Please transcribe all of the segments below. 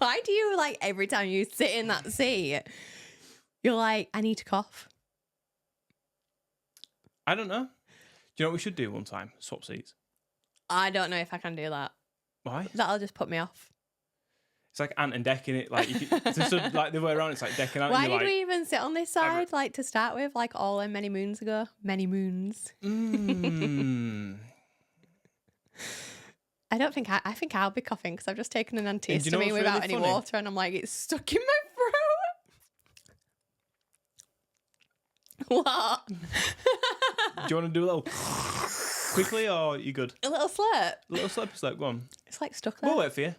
Why do you, like, every time you sit in that seat, you're like, I need to cough? I don't know. Do you know what we should do one time? Swap seats. I don't know if I can do that. Why? That'll just put me off. It's like Ant and Dec in it. Like, it's just like the way around. It's like Dec and Ant. Why did like, we even sit on this side, like, to start with, like, all them many moons ago? Many moons. I think I'll be coughing because I've just taken an antihistamine without any water, and I'm like, it's stuck in my throat. What? Do you want to do a little quickly, or are you good? A little slurp. A little slurp. Go on. It's like stuck there. We'll wait for you.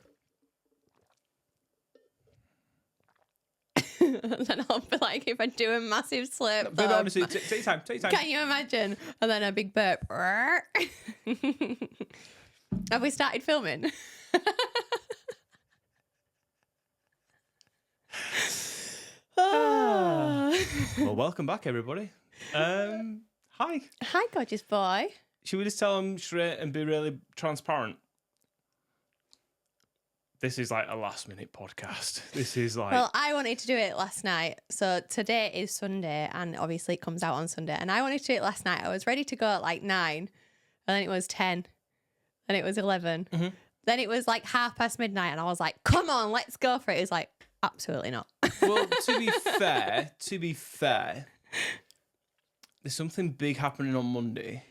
Then I'll be like, if I do a massive slurp, But honestly, take your time. Can you imagine? And then a big burp. Have we started filming? Well, welcome back, everybody. Hi. Hi, gorgeous boy. Should we just tell them straight and be really transparent? This is like a last-minute podcast. This is like... Well, I wanted to do it last night. So today is Sunday, and obviously it comes out on Sunday. And I wanted to do it last night. I was ready to go at like 9, and then it was 10, and it was 11. Mm-hmm. Then it was like midnight, and I was like, come on, let's go for it. It was like, absolutely not. Well, to be fair, there's something big happening on Monday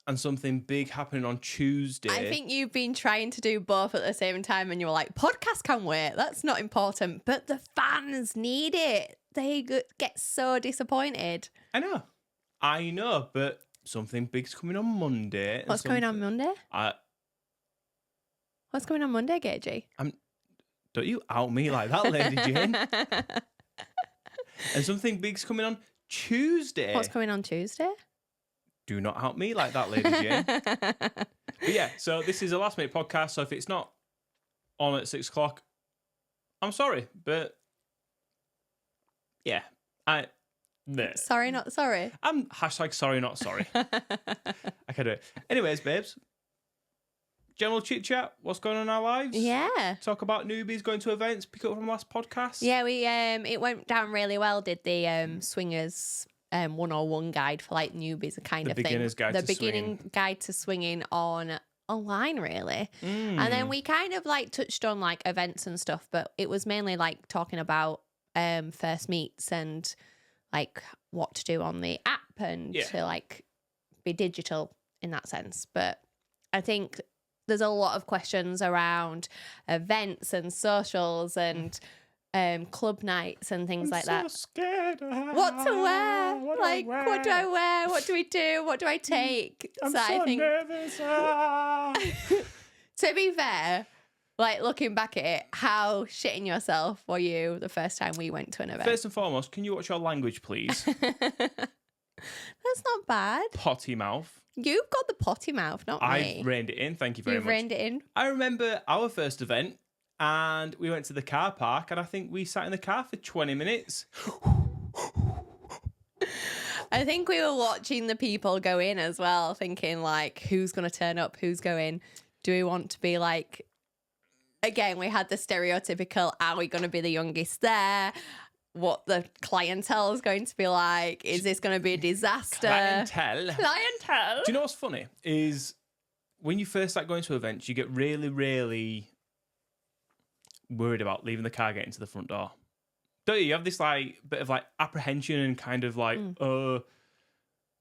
and something big happening on Tuesday. I think you've been trying to do both at the same time, and you were like, podcast can wait. That's not important. But the fans need it. They get so disappointed. I know, but something big's coming on Monday. What's going on Monday? What's going on Monday, Gagey? Don't you out me like that, Lady Jane. And something big's coming on Tuesday. What's going on Tuesday? Do not out me like that, Lady Jane. But yeah, so this is a last minute podcast. So if it's not on at 6 o'clock, I'm sorry, but yeah, Sorry, not sorry. I'm #sorry, not sorry. I can do it. Anyways, babes, general chit chat. What's going on in our lives? Yeah. Talk about newbies going to events. Pick up from last podcast. Yeah, we it went down really well. Did the swingers 101 guide for like newbies, a kind of thing. The beginning guide to swinging online, really. And then we kind of like touched on like events and stuff, but it was mainly like talking about first meets and like what to do on the app and to like be digital in that sense. But I think there's a lot of questions around events and socials and club nights and things like that. I'm so scared. What to wear? What do I wear? What do we do? What do I take? I'm so nervous. To be fair, like looking back at it, how shitting yourself were you the first time we went to an event? First and foremost, can you watch your language, please? That's not bad. Potty mouth. You've got the potty mouth, not me. I've reined it in. Thank you very much. You've reined it in. I remember our first event, and we went to the car park, and I think we sat in the car for 20 minutes. I think we were watching the people go in as well, thinking like, who's going to turn up? Who's going? Do we want to be like... Again, we had the stereotypical, are we going to be the youngest there? What the clientele is going to be like? Is this going to be a disaster? Clientele. Do you know what's funny? Is when you first start going to events, you get really, really worried about leaving the car getting to the front door. Don't you? You have this like bit of like apprehension and kind of like,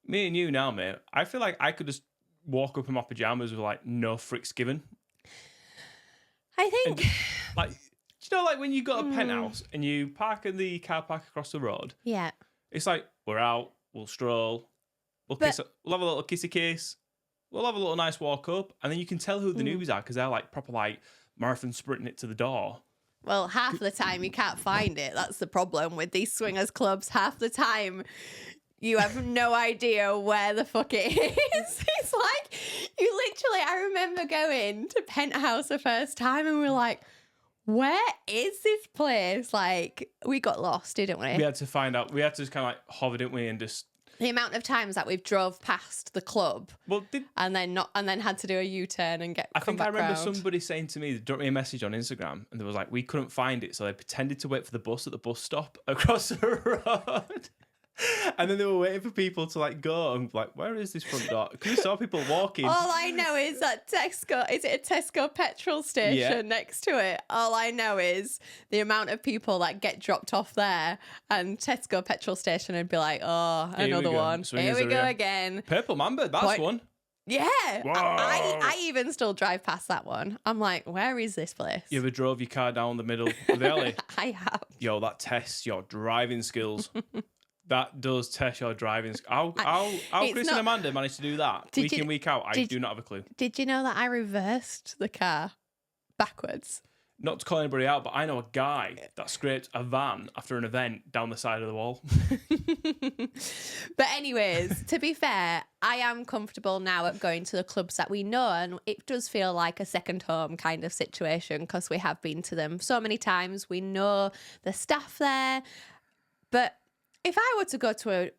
me and you now, mate. I feel like I could just walk up in my pajamas with like no fricks given. I think... And, like... Do you know, like when you got a penthouse and you park in the car park across the road? Yeah. It's like, we're out, we'll stroll, we'll have a little kissy kiss, we'll have a little nice walk up, and then you can tell who the newbies are because they're like proper like marathon sprinting it to the door. Well, half the time you can't find it. That's the problem with these swingers clubs. Half the time you have no idea where the fuck it is. It's like, you literally, I remember going to Penthouse the first time and we're like, where is this place? Like, we got lost, didn't we? We had to find out. We had to just kind of like hover, didn't we? And just The amount of times that we've drove past the club and then had to do a U-turn and I remember round. somebody saying to me, they dropped me a message on Instagram, and they was like, we couldn't find it, so they pretended to wait for the bus at the bus stop across the road. And then they were waiting for people to like go and like, where is this front door? Because we saw people walking. All I know is that Tesco, is it a Tesco petrol station next to it? All I know is the amount of people that get dropped off there, and Tesco petrol station would be like, oh, another one. Here we go again. Purple Mamba, that's one. Yeah. I even still drive past that one. I'm like, where is this place? You ever drove your car down the middle of the alley? I have. Yo, that tests your driving skills. That does test your driving. How Chris and Amanda managed to do that week in, week out, I do not have a clue. Did you know that I reversed the car backwards? Not to call anybody out, but I know a guy that scraped a van after an event down the side of the wall. But anyways, to be fair, I am comfortable now at going to the clubs that we know, and it does feel like a second home kind of situation because we have been to them so many times. We know the staff there. But if I were to go to a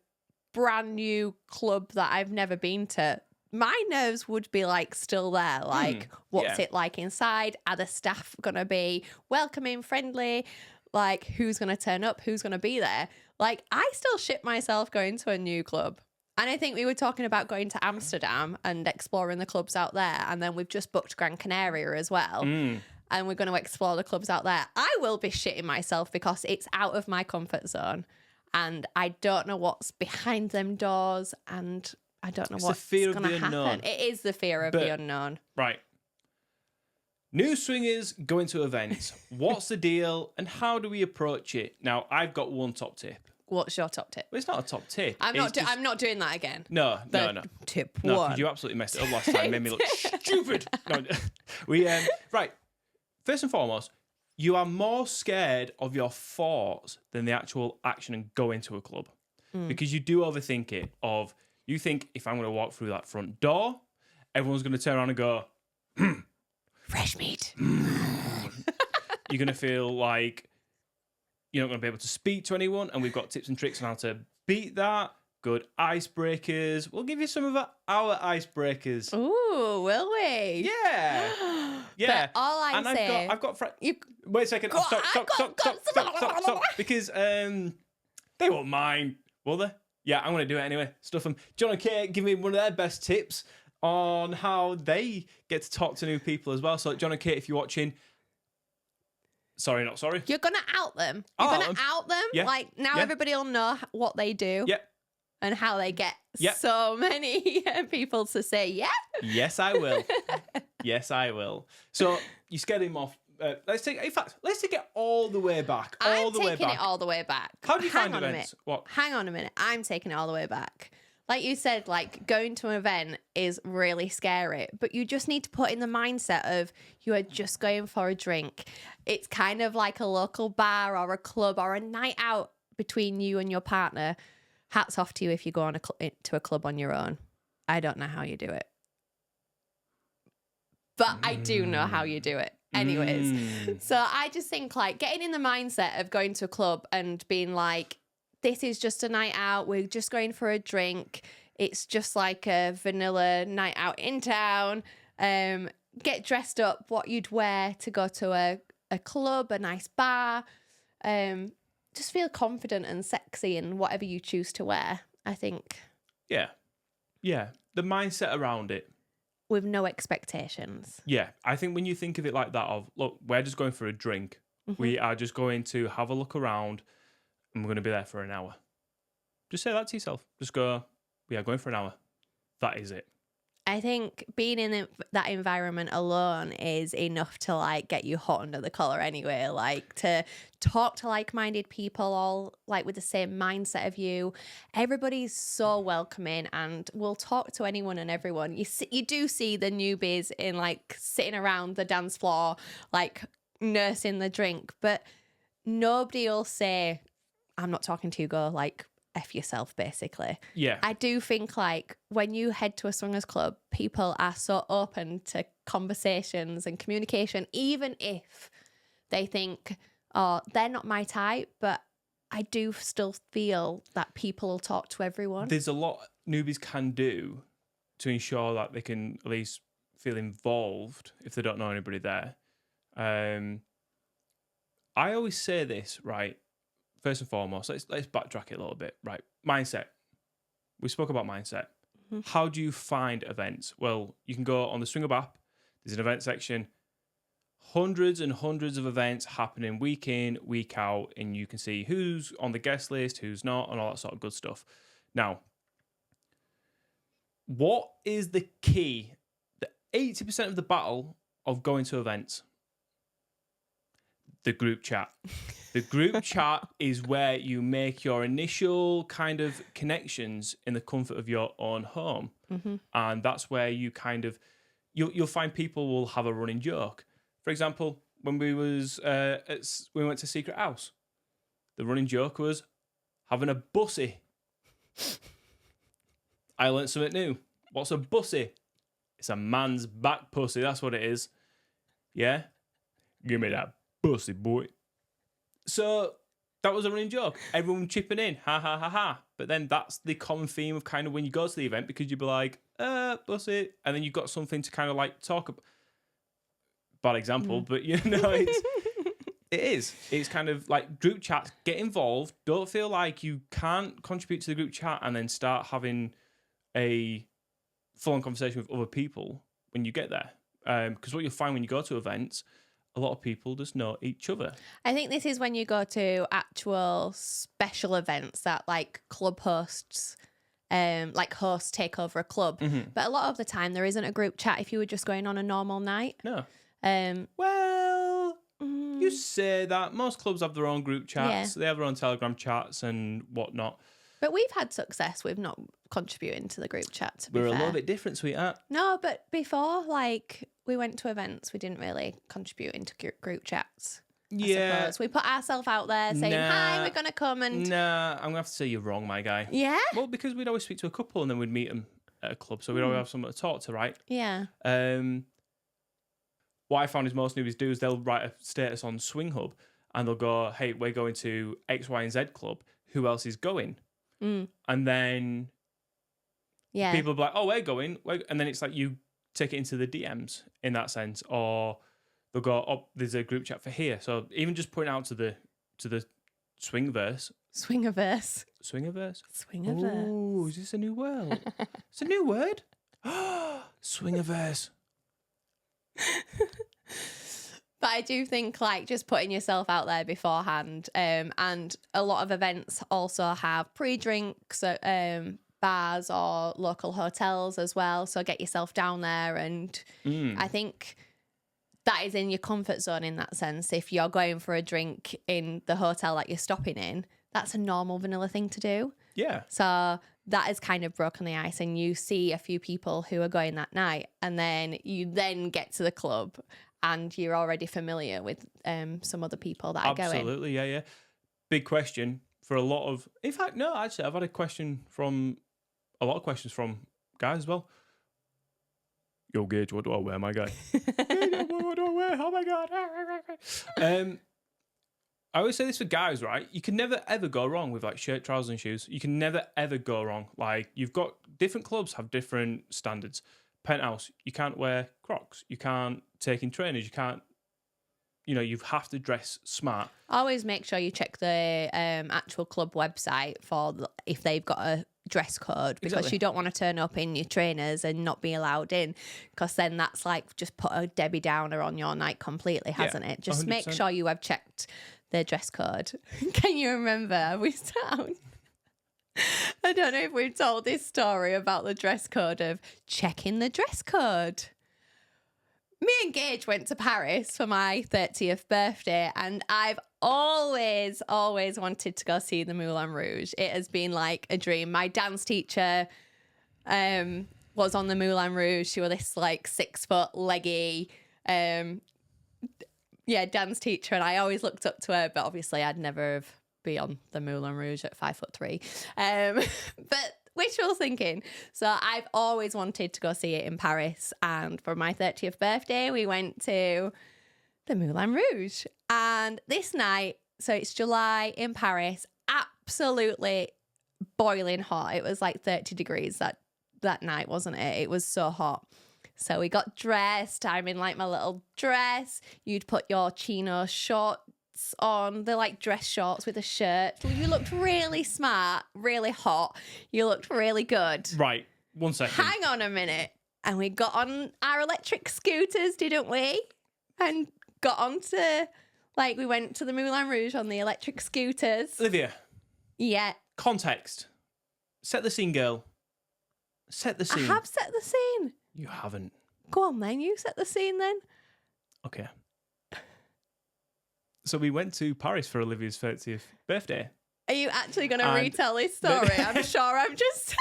brand new club that I've never been to, my nerves would be like still there. Like, what's it like inside? Are the staff going to be welcoming, friendly? Like, who's going to turn up? Who's going to be there? Like, I still shit myself going to a new club. And I think we were talking about going to Amsterdam and exploring the clubs out there. And then we've just booked Gran Canaria as well. And we're going to explore the clubs out there. I will be shitting myself because it's out of my comfort zone. And I don't know what's behind them doors, and I don't know what's going to happen. It is the fear of the unknown. Right. New swingers going to events. What's the deal, and how do we approach it? Now, I've got one top tip. What's your top tip? Well, it's not a top tip. I'm not doing that again. No. Tip no, one. because you absolutely messed it up last time. Made me look stupid. No, right. First and foremost, you are more scared of your thoughts than the actual action and go into a club. Because you do overthink it. You think, if I'm going to walk through that front door, everyone's going to turn around and go, fresh meat. You're going to feel like you're not going to be able to speak to anyone, and we've got tips and tricks on how to beat that. Good icebreakers. We'll give you some of our icebreakers. Ooh, will we? Yeah. Yeah. But all I've got wait a second. Stop. Because they won't mind, will they? Yeah, I'm going to do it anyway. Stuff them. John and Kate give me one of their best tips on how they get to talk to new people as well. So, John and Kate, if you're watching, sorry, not sorry. You're going to out them. You're going to out them. Yeah. Like, now everybody will know what they do. Yep. And how they get so many people to say, yeah. Yes, I will. Yes, I will. So you scared him off. Let's take it all the way back. I'm taking it all the way back. How do you find events? What? Hang on a minute. I'm taking it all the way back. Like you said, like going to an event is really scary, but you just need to put in the mindset of you are just going for a drink. It's kind of like a local bar or a club or a night out between you and your partner. Hats off to you if you go on to a club on your own. I don't know how you do it. But I do know how you do it. Anyways. So I just think like getting in the mindset of going to a club and being like, this is just a night out. We're just going for a drink. It's just like a vanilla night out in town. Get dressed up, what you'd wear to go to a club, a nice bar. Just feel confident and sexy in whatever you choose to wear, I think. Yeah. The mindset around it. With no expectations. Yeah. I think when you think of it like that of, look, we're just going for a drink. Mm-hmm. We are just going to have a look around and we're going to be there for an hour. Just say that to yourself. Just go, we are going for an hour. That is it. I think being in that environment alone is enough to like get you hot under the collar anyway. Like to talk to like-minded people all like with the same mindset of you. Everybody's so welcoming and will talk to anyone and everyone. You do see the newbies in like sitting around the dance floor, like nursing the drink, but nobody will say, I'm not talking to you, go like F yourself, basically. Yeah. I do think like when you head to a swingers club, people are so open to conversations and communication, even if they think, oh, they're not my type, but I do still feel that people will talk to everyone. There's a lot newbies can do to ensure that they can at least feel involved if they don't know anybody there. I always say this, right? First and foremost, let's backtrack it a little bit, right? Mindset. We spoke about mindset. Mm-hmm. How do you find events? Well, you can go on the Swing Up app. There's an event section. Hundreds and hundreds of events happening week in, week out, and you can see who's on the guest list, who's not, and all that sort of good stuff. Now, what is the key? The 80% of the battle of going to events? The group chat. The group chat is where you make your initial kind of connections in the comfort of your own home. Mm-hmm. And that's where you kind of, you'll find people will have a running joke. For example, when we went to Secret House, the running joke was having a bussy. I learned something new. What's a bussy? It's a man's back pussy. That's what it is. Yeah? Give me that bussy, boy. So that was a running joke. Everyone chipping in. Ha, ha, ha, ha. But then that's the common theme of kind of when you go to the event, because you'd be like, bussy. And then you've got something to kind of like talk about. Bad example, but you know, it's kind of like group chats. Get involved. Don't feel like you can't contribute to the group chat and then start having a full-on conversation with other people when you get there. Because what you'll find when you go to events, a lot of people just know each other. I think this is when you go to actual special events that like club hosts, like hosts take over a club. Mm-hmm. But a lot of the time there isn't a group chat if you were just going on a normal night. No. You say that. Most clubs have their own group chats. Yeah. They have their own Telegram chats and whatnot. But we've had success with not contributing to the group chat, to be fair. We're a little bit different, sweetheart. No, but before, like, we went to events, we didn't really contribute into group chats. I suppose. We put ourselves out there saying, hi, we're going to come and... Nah, I'm going to have to say you're wrong, my guy. Yeah? Well, because we'd always speak to a couple and then we'd meet them at a club, so we'd always have someone to talk to, right? Yeah. What I found is most newbies do is they'll write a status on Swing Hub and they'll go, hey, we're going to X, Y, and Z club. Who else is going? And then people will be like, oh, we're going. And then it's like you take it into the DMs in that sense. Or they'll go, oh, there's a group chat for here. So even just putting out to the Swingverse. Swingiverse. Swingiverse? Swingiverse. Oh, is this a new word? It's a new word. Swingiverse. But I do think like just putting yourself out there beforehand, and a lot of events also have pre-drinks at bars or local hotels as well, so get yourself down there, and I think that is in your comfort zone in that sense. If you're going for a drink in the hotel that you're stopping in, that's a normal vanilla thing to do. Yeah. So that has kind of broken the ice, and you see a few people who are going that night, and then you then get to the club and you're already familiar with some other people that are going. Absolutely, yeah. Big question for a lot of... In fact, no, actually, I've had a lot of questions from guys as well. Yo, Gage, what do I wear, my guy? What do I wear? Oh, my God. I always say this for guys, right? You can never, ever go wrong with like shirt, trousers and shoes. You can never, ever go wrong. Like you've got different clubs have different standards. Penthouse, you can't wear Crocs. You can't take in trainers. You can't, you have to dress smart. Always make sure you check the actual club website for if they've got a dress code, because exactly. You don't want to turn up in your trainers and not be allowed in, because then that's like just put a Debbie Downer on your night completely, hasn't it? Just 100%. Make sure you have checked the dress code. Can you remember? I don't know if we've told this story about the dress code of checking the dress code. Me and Gage went to Paris for my 30th birthday, and I've always wanted to go see the Moulin Rouge. It has been like a dream. My dance teacher was on the Moulin Rouge. She was this like 6 foot leggy dance teacher, and I always looked up to her, but obviously I'd never have be on the Moulin Rouge at 5'3". But wishful thinking. So I've always wanted to go see it in Paris, and for my 30th birthday we went to the Moulin Rouge. And this night, so it's July in Paris, absolutely boiling hot. It was like 30 degrees that night, wasn't it? It was so hot. So we got dressed. I'm in like my little dress. You'd put your chino shorts on. They're like dress shorts with a shirt. You looked really smart, really hot. You looked really good. Right. 1 second. Hang on a minute. And we got on our electric scooters, didn't we? And got onto, like, we went to the Moulin Rouge on the electric scooters. Olivia. Yeah. Context. Set the scene, girl. Set the scene. I have set the scene. You haven't. Go on then, you set the scene then. Okay. So we went to Paris for Olivia's 30th birthday. Are you actually going to retell this story? I'm sure I'm just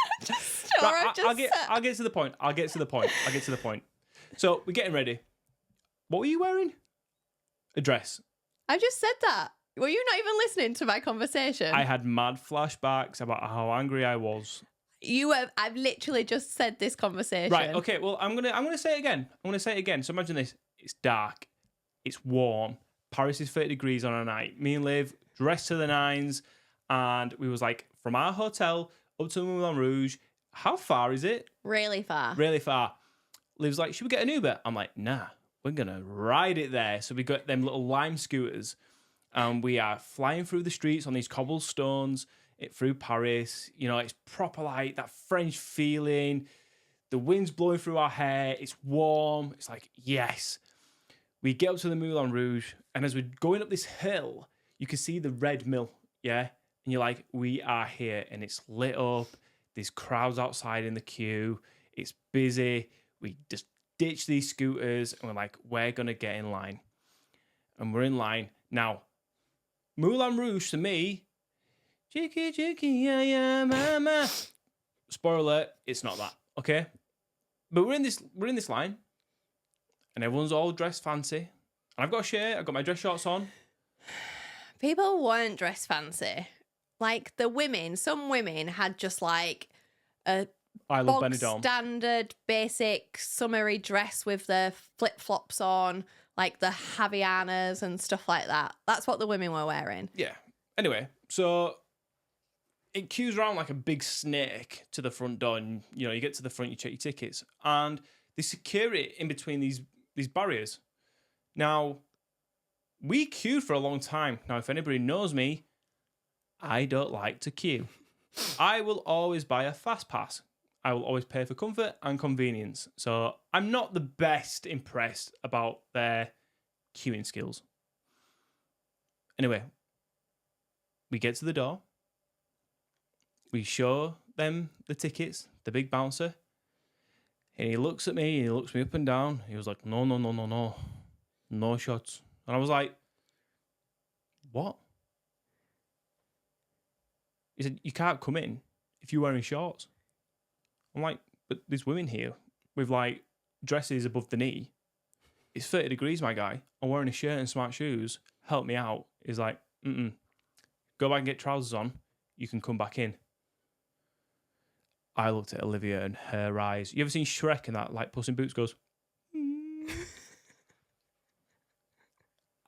I'll get to the point. So we're getting ready. What were you wearing? A dress. I just said that. Were you not even listening to my conversation? I had mad flashbacks about how angry I was. I've literally just said this conversation. Right, okay, well, I'm gonna say it again. So imagine this. It's dark. It's warm. Paris is 30 degrees on a night. Me and Liv dressed to the nines, and we was like, from our hotel up to the Moulin Rouge, how far is it? Really far. Really far. Liv's like, should we get an Uber? I'm like, nah, we're gonna ride it there. So we got them little lime scooters, and we are flying through the streets on these cobblestones, through Paris. You know, it's proper like that French feeling. The wind's blowing through our hair. It's warm. It's like, yes. We get up to the Moulin Rouge, and as we're going up this hill, you can see the Red Mill, yeah? And you're like, we are here, and it's lit up. There's crowds outside in the queue. It's busy. We just ditch these scooters, and we're like, we're going to get in line. And we're in line. Now, Moulin Rouge, to me, Chicky, chicky, yeah, yeah, mama. Spoiler alert, it's not that, okay? But we're in this line, and everyone's all dressed fancy. And I've got a shirt, I've got my dress shorts on. People weren't dressed fancy. Like the women, some women had just like a bog standard, basic, summery dress with the flip-flops on, like the Havaianas and stuff like that. That's what the women were wearing. Yeah. Anyway, so it queues around like a big snake to the front door, and you get to the front, you check your tickets, and they secure it in between these barriers. Now, we queued for a long time. Now, if anybody knows me, I don't like to queue. I will always buy a fast pass. I will always pay for comfort and convenience. So I'm not the best impressed about their queuing skills. Anyway, we get to the door. We show them the tickets, the big bouncer. And he looks at me and he looks me up and down. He was like, no. No shots. And I was like, what? He said, you can't come in if you're wearing shorts. I'm like, but there's women here with like dresses above the knee. It's 30 degrees, my guy. I'm wearing a shirt and smart shoes. Help me out. He's like, go back and get trousers on. You can come back in. I looked at Olivia and her eyes. You ever seen Shrek and that like Puss in Boots goes,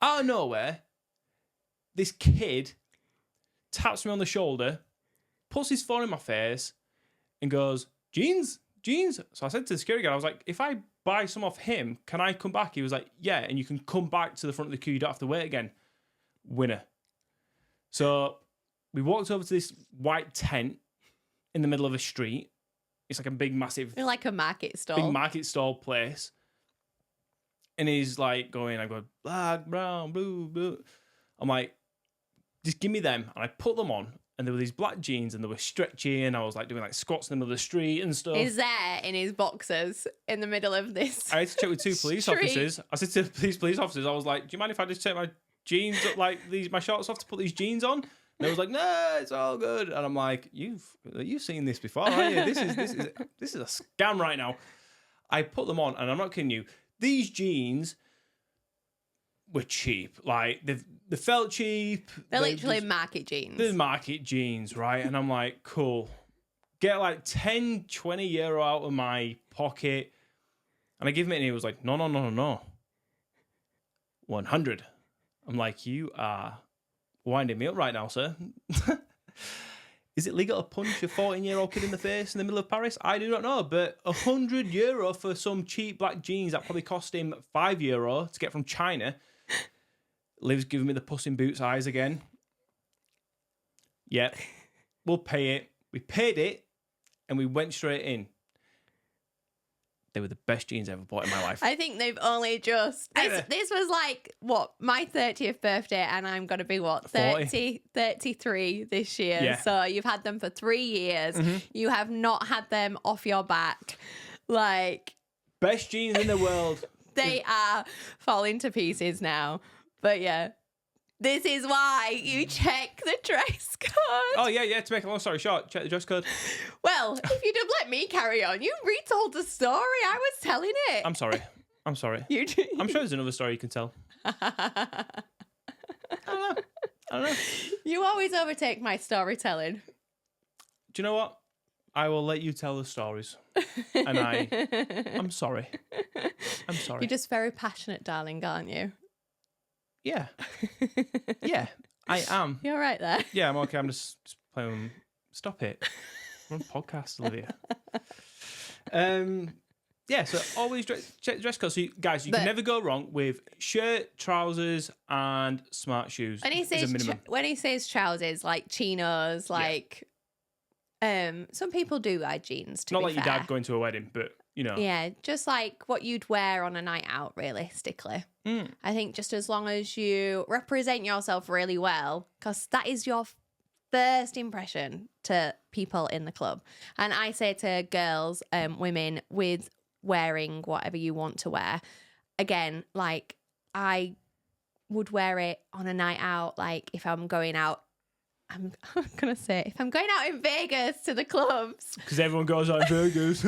Out of nowhere, this kid taps me on the shoulder, puts his phone in my face, and goes, jeans? So I said to the security guard, I was like, if I buy some off him, can I come back? He was like, yeah, and you can come back to the front of the queue. You don't have to wait again. Winner. So we walked over to this white tent in the middle of a street. It's like a big, massive... like a market stall. Big market stall place. And he's like going, I go, black, brown, blue. I'm like, just give me them. And I put them on. And there were these black jeans and they were stretchy. And I was like doing like squats in the middle of the street and stuff. He's there in his boxers in the middle of this. I had to check with two police officers. I said to these police officers, I was like, do you mind if I just take my jeans, like my shorts off to put these jeans on? And they was like, no, it's all good. And I'm like, you've seen this before, haven't you? This is a scam right now. I put them on and I'm not kidding you. These jeans were cheap. Like, they felt cheap. They're literally market jeans. They're market jeans, right? And I'm like, cool. Get like 10, 20 euro out of my pocket. And I give him it and he was like, no. 100. I'm like, you are winding me up right now, sir. Is it legal to punch a 14-year-old kid in the face in the middle of Paris? I do not know, but €100 for some cheap black jeans that probably cost him €5 to get from China. Liv's giving me the Puss in Boots eyes again. Yep, we'll pay it. We paid it, and we went straight in. They were the best jeans I ever bought in my life. I think they've only just... This was like, my 30th birthday, and I'm going to be, 33 this year. Yeah. So you've had them for 3 years. Mm-hmm. You have not had them off your back. Like... Best jeans in the world. They are falling to pieces now. But yeah... This is why you check the dress code. Oh, yeah, to make a long story short, check the dress code. Well, if you'd have let me carry on, you retold the story. I was telling it. I'm sorry. I'm sure there's another story you can tell. I don't know. You always overtake my storytelling. Do you know what? I will let you tell the stories. And I'm sorry. I'm sorry. You're just very passionate, darling, aren't you? Yeah. Yeah, I am. You're right there. Yeah, I'm okay. I'm just playing. Stop it. We're on a podcast, Olivia. Yeah, so always check the dress code. So, you can never go wrong with shirt, trousers, and smart shoes. When he says trousers, like chinos, like some people do wear jeans. Not like your dad going to a wedding, but you know. Yeah, just like what you'd wear on a night out, realistically. I think just as long as you represent yourself really well, because that is your first impression to people in the club. And I say to girls, women, with wearing whatever you want to wear, again, like I would wear it on a night out. Like if I'm going out, I'm going to say, if I'm going out in Vegas to the clubs. Because everyone goes out in Vegas.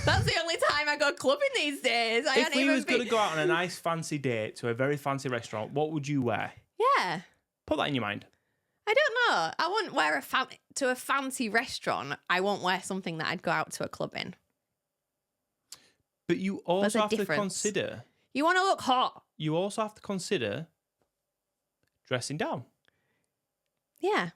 That's the only time I go clubbing these days. If we was going to go out on a nice fancy date to a very fancy restaurant, what would you wear? Yeah. Put that in your mind. I don't know. I wouldn't wear to a fancy restaurant. I won't wear something that I'd go out to a club in. But you also have to consider... You want to look hot. You also have to consider dressing down. Yeah.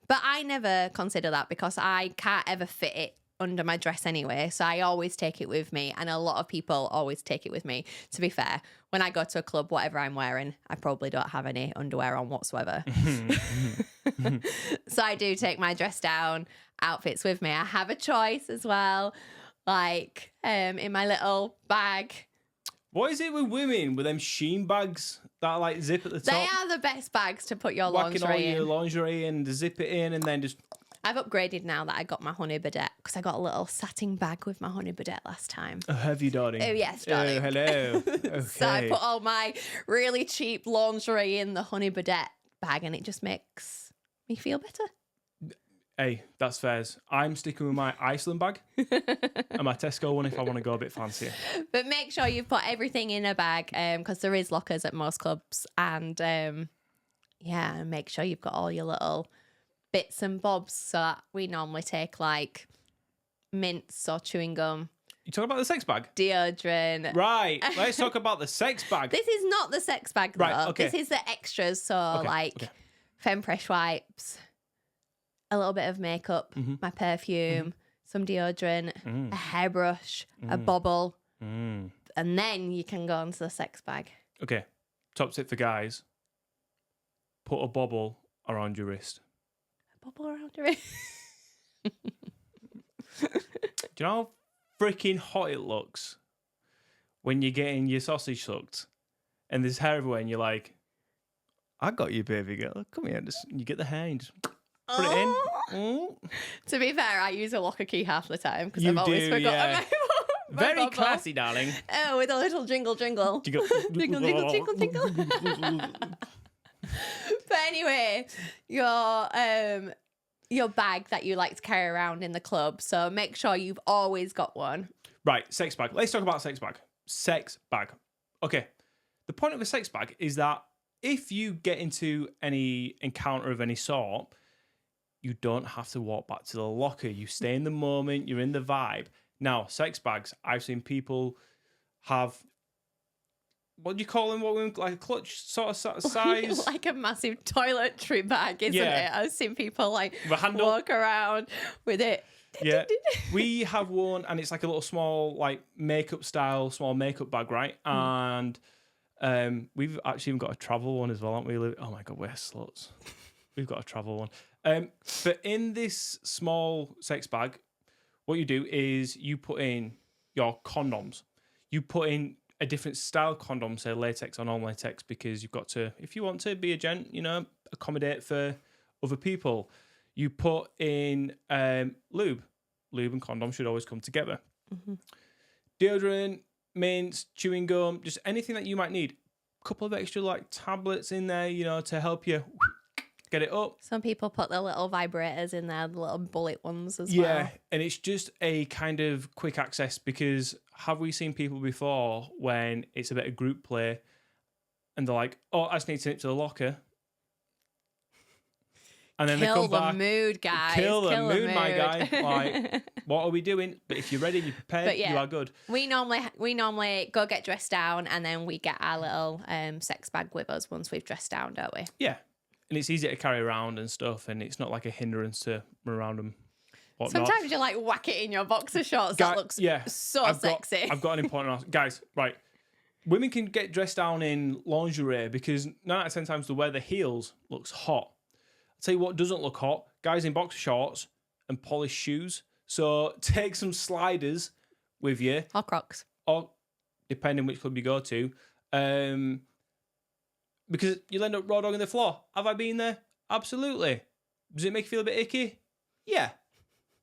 But I never consider that because I can't ever fit it under my dress anyway, so I always take it with me, and a lot of people always take it with me. To be fair, when I go to a club, whatever I'm wearing, I probably don't have any underwear on whatsoever. So I do take my dress down outfits with me. I have a choice as well, like in my little bag. What is it with women with them sheen bags that like zip at the top? They are the best bags to put your lingerie in. Your lingerie and zip it in and then just... I've upgraded now that I got my honey bidet because I got a little satin bag with my honey bidet last time. Oh, have you, darling? Oh, yes, darling. Oh, hello. Okay. So I put all my really cheap lingerie in the honey bidet bag and it just makes me feel better. Hey, that's fair. I'm sticking with my Iceland bag and my Tesco one if I want to go a bit fancier. But make sure you put everything in a bag because there is lockers at most clubs. And make sure you've got all your little... bits and bobs. So we normally take like mints or chewing gum. You talking about the sex bag? Deodorant. Right. Let's talk about the sex bag. This is not the sex bag though. Right, okay. This is the extras. So femme fresh wipes, a little bit of makeup, my perfume, some deodorant, a hairbrush, a bobble, and then you can go onto the sex bag. Okay. Top tip for guys. Put a bobble around your wrist. Bubble around your wrist. Do you know how freaking hot it looks when you're getting your sausage sucked and there's hair everywhere and you're like, I got you, baby girl. Come here. You get the hair and just put it in. Oh. To be fair, I use a locker key half the time because I've always forgotten my Very bubble. classy, darling. Oh, with a little jingle, jingle. Jingle, jingle, jingle, jingle. But anyway, your bag that you like to carry around in the club. So make sure you've always got one. Right, sex bag. Let's talk about sex bag. Sex bag. Okay. The point of a sex bag is that if you get into any encounter of any sort, you don't have to walk back to the locker. You stay in the moment. You're in the vibe. Now, sex bags, I've seen people have what do you call them? Like a clutch sort of size? Like a massive toiletry bag, isn't it? I've seen people like walk around with it. Yeah, we have one, and it's like a little small, like makeup style, small makeup bag, right? And we've actually even got a travel one as well, haven't we? Oh my god, we're sluts. We've got a travel one. But in this small sex bag, what you do is you put in your condoms. You put in a different style condom, say latex or non-latex, because you've got to, if you want to be a gent, accommodate for other people. You put in lube. Lube and condom should always come together. Mm-hmm. Deodorant, mints, chewing gum, just anything that you might need. A couple of extra like tablets in there, to help you get it up. Some people put the little vibrators in there, the little bullet ones as well. Yeah, and it's just a kind of quick access, because have we seen people before when it's a bit of group play and they're like, oh, I just need to nip to the locker. And then kill they come the back. mood, guys. Kill the mood, my guy. Like, what are we doing? But if you're ready, you're prepared, you are good. We normally go get dressed down, and then we get our little sex bag with us once we've dressed down, don't we? Yeah. And it's easy to carry around and stuff, and it's not like a hindrance to run around and whatnot. Sometimes you like whack it in your boxer shorts. That looks so sexy. I've got an important answer. Guys, right. Women can get dressed down in lingerie because 9 out of 10 times the wear the heels looks hot. I'll tell you what doesn't look hot. Guys in boxer shorts and polished shoes. So take some sliders with you. Or Crocs. Or depending which club you go to. Because you'll end up raw dogging the floor. Have I been there? Absolutely. Does it make you feel a bit icky? Yeah.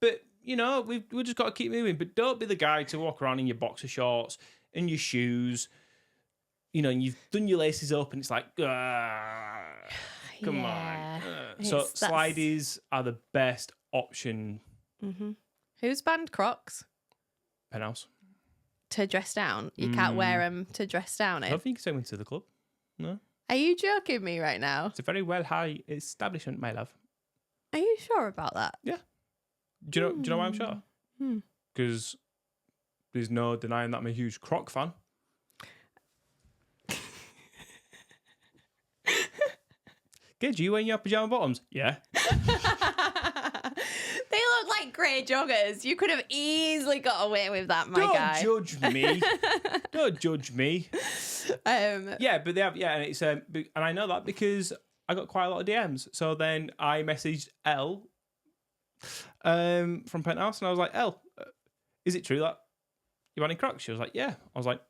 But, we've just got to keep moving. But don't be the guy to walk around in your boxer shorts and your shoes. And you've done your laces up and it's like, come on. So slideys are the best option. Mm-hmm. Who's banned Crocs? Penthouse. To dress down? You can't wear them to dress down in? I don't think you can take them to the club. No. Are you joking me right now? It's a very high establishment, my love. Are you sure about that? Yeah. Do you know why I'm sure? Because there's no denying that I'm a huge Croc fan. Gage, you wearing your pyjama bottoms? Yeah. They look like grey joggers. You could have easily got away with that, my guy. Don't judge me. Don't judge me. Yeah, but they have, and it's and I know that because I got quite a lot of DMs. So then I messaged Elle from Penthouse, and I was like, Elle, is it true that you're banning Crocs? She was like, yeah. I was like,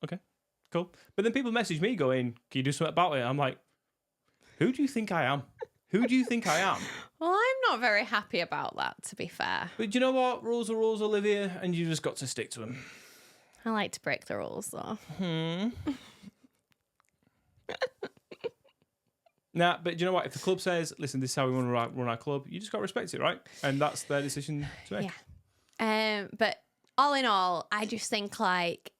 okay, cool. But then people messaged me going, can you do something about it? I'm like, who do you think I am? Who do you think I am? Well, I'm not very happy about that, to be fair. But do you know what? Rules are rules, Olivia, and you just got to stick to them. I like to break the rules, though. Nah, but do you know what? If the club says, listen, this is how we want to run our club, you just got to respect it, right? And that's their decision to make. Yeah. But all in all, I just think, like,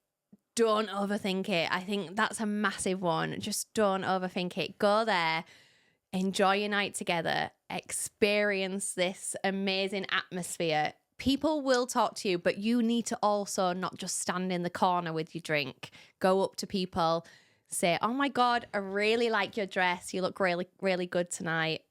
don't overthink it. I think that's a massive one. Just don't overthink it. Go there, enjoy your night together, experience this amazing atmosphere. People will talk to you, but you need to also not just stand in the corner with your drink. Go up to people, say, oh my God, I really like your dress. You look really, really good tonight.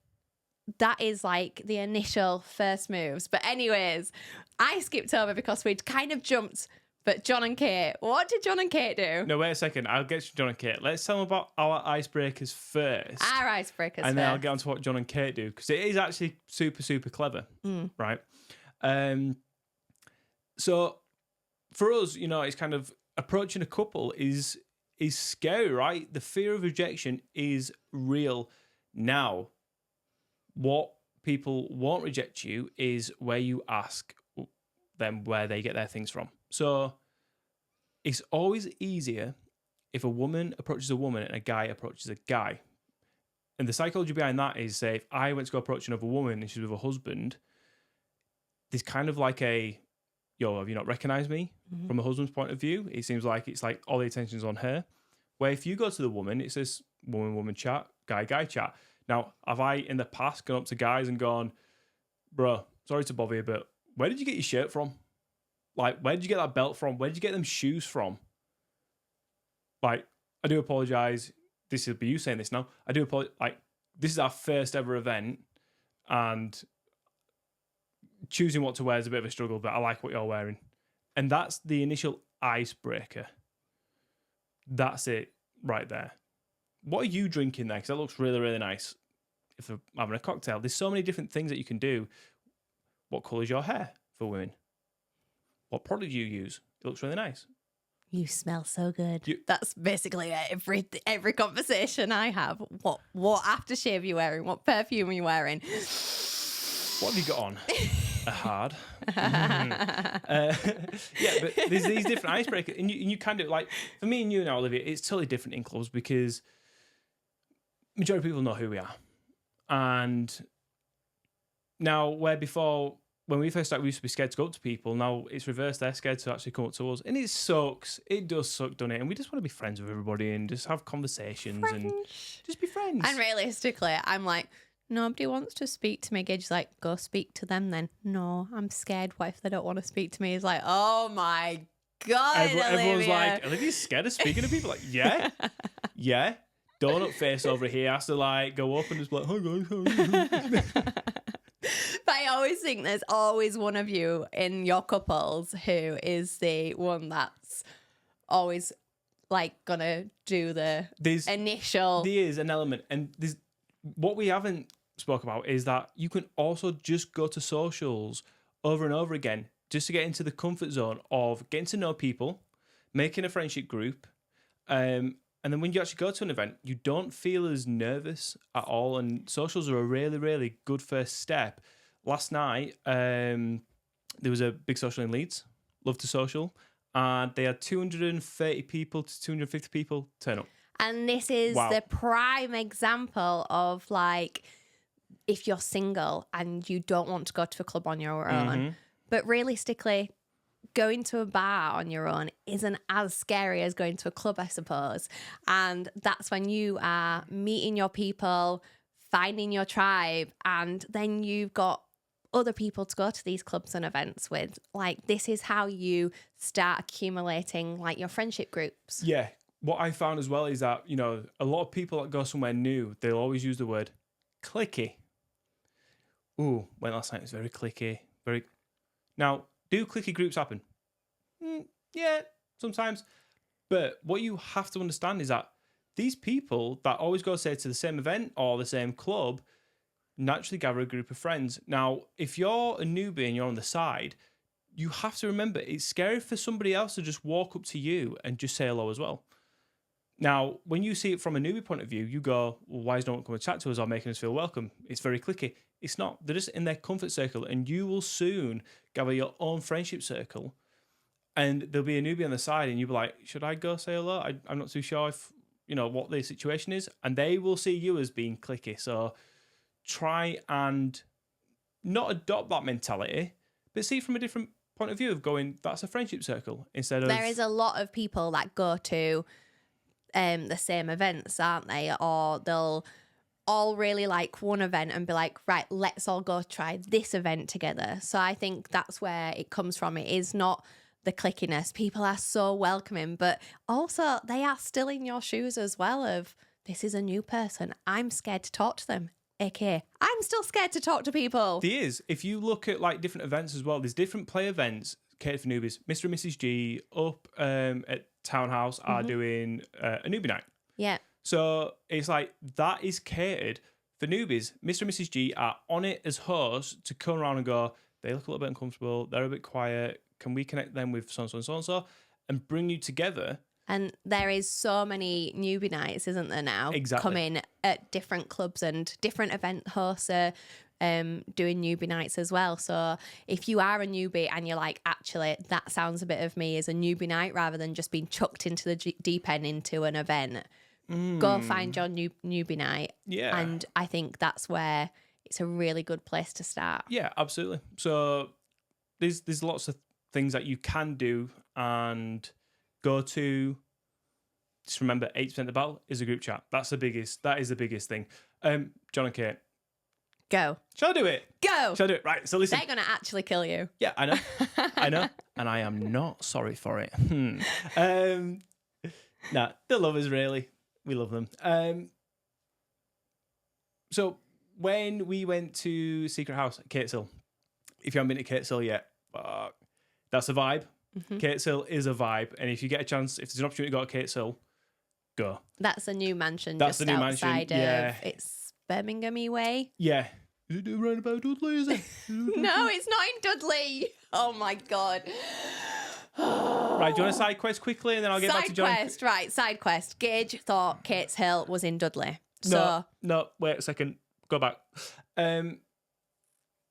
That is like the initial first moves. But anyways, I skipped over because we'd kind of jumped. But John and Kate, what did John and Kate do? No, wait a second. I'll get to John and Kate. Let's tell them about our icebreakers first. Our icebreakers and then I'll get on to what John and Kate do, because it is actually super, super clever, right? So for us, it's kind of approaching a couple is scary, right? The fear of rejection is real. Now, what people won't reject you is where you ask them where they get their things from. So it's always easier if a woman approaches a woman and a guy approaches a guy. And the psychology behind that is, say, if I went to go approach another woman and she's with a husband, there's kind of like a, yo, have you not recognized me? From a husband's point of view, it seems like it's like all the attention's on her. Where if you go to the woman, it's this woman chat, guy chat. Now, have I in the past gone up to guys and gone, bro, sorry to bother you, but where did you get your shirt from? Like, where did you get that belt from? Where did you get them shoes from? Like, I do apologise. This will be you saying this now. I do apologise. Like, this is our first ever event, and choosing what to wear is a bit of a struggle, but I like what you're wearing. And that's the initial icebreaker. That's it right there. What are you drinking there? Because that looks really, really nice. If I'm having a cocktail, there's so many different things that you can do. What colour's your hair for women? What product do you use? It looks really nice. You smell so good. That's basically every conversation I have. What aftershave are you wearing? What perfume are you wearing? What have you got on? A hard. Yeah, but there's these different icebreakers, and you can do it. Like, for me and you now, Olivia, it's totally different in clubs because majority of people know who we are. And now, where before, when we first started, we used to be scared to go up to people. Now it's reversed. They're scared to actually come up to us. And it sucks. It does suck, doesn't it? And we just want to be friends with everybody and just have conversations and just be friends. And realistically, I'm like, nobody wants to speak to me. Gage's like, go speak to them then. No, I'm scared. What if they don't want to speak to me? He's like, oh my God, everyone's like, Olivia's scared of speaking to people. Like, yeah, yeah. Donut face over here has to like go up and just be like, hi guys. But I always think there's always one of you in your couples who is the one that's always like gonna do the initial. There is an element, and there's what we haven't spoke about is that you can also just go to socials over and over again just to get into the comfort zone of getting to know people, making a friendship group, and then when you actually go to an event, you don't feel as nervous at all. And socials are a really, really good first step. Last night, there was a big social in Leeds, Love to Social, and they had 230 people to 250 people turn up. And this is the prime example of like, if you're single and you don't want to go to a club on your own, but realistically, going to a bar on your own isn't as scary as going to a club, I suppose. And that's when you are meeting your people, finding your tribe, and then you've got other people to go to these clubs and events with. Like, this is how you start accumulating like your friendship groups. Yeah. What I found as well is that, you know, a lot of people that go somewhere new, they'll always use the word clicky. Ooh, went last night, it was very clicky. Now, do clicky groups happen? Yeah, sometimes. But what you have to understand is that these people that always go, say, to the same event or the same club naturally gather a group of friends. Now, if you're a newbie and you're on the side, you have to remember it's scary for somebody else to just walk up to you and just say hello as well. Now, when you see it from a newbie point of view, you go, well, why is no one coming to chat to us or making us feel welcome? It's very clicky. It's not. They're just in their comfort circle, and you will soon gather your own friendship circle, and there'll be a newbie on the side, and you'll be like, should I go say hello? I'm not too sure if, you know, what the situation is. And they will see you as being clicky. So try and not adopt that mentality, but see it from a different point of view of going, that's a friendship circle instead of... There is a lot of people that go to the same events, aren't they? Or they'll all really like one event and be like, right, let's all go try this event together. So I think that's where it comes from. It is not the clickiness. People are so welcoming, but also they are still in your shoes as well of, this is a new person. I'm scared to talk to them. Okay, I'm still scared to talk to people. There is. If you look at like different events as well, there's different play events catered for newbies. Mr. and Mrs. G up at Townhouse are doing a newbie night. Yeah. So it's like that is catered for newbies. Mr. and Mrs. G are on it as hosts to come around and go, they look a little bit uncomfortable, they're a bit quiet, can we connect them with so-and-so and so-and-so and bring you together? And there is so many newbie nights, isn't there now? Exactly. Coming at different clubs, and different event hosts are doing newbie nights as well. So if you are a newbie and you're like, actually, that sounds a bit of me as a newbie night rather than just being chucked into the deep end into an event, go find your newbie night. Yeah. And I think that's where it's a really good place to start. Yeah, absolutely. So there's lots of things that you can do and go to. Just remember, 8% of the battle is a group chat. That is the biggest thing. John and Kate. Go. Shall I do it? Go. Shall I do it? Right, so listen. They're going to actually kill you. Yeah, I know. And I am not sorry for it. Nah, they love us, really. We love them. So when we went to Secret House at Cateshill, if you haven't been to Cateshill yet, that's a vibe. Mm-hmm. Cateshill is a vibe. And if you get a chance, if there's an opportunity to go to Cateshill, go. That's a new mansion. That's just the new outside mansion. Of it's Birmingham way. Yeah. Is it around about Dudley, is it? No, it's not in Dudley. Oh my God. Right, do you want a side quest quickly and then I'll get back to John? Side quest. Gage thought Cateshill was in Dudley. No, wait a second. Go back.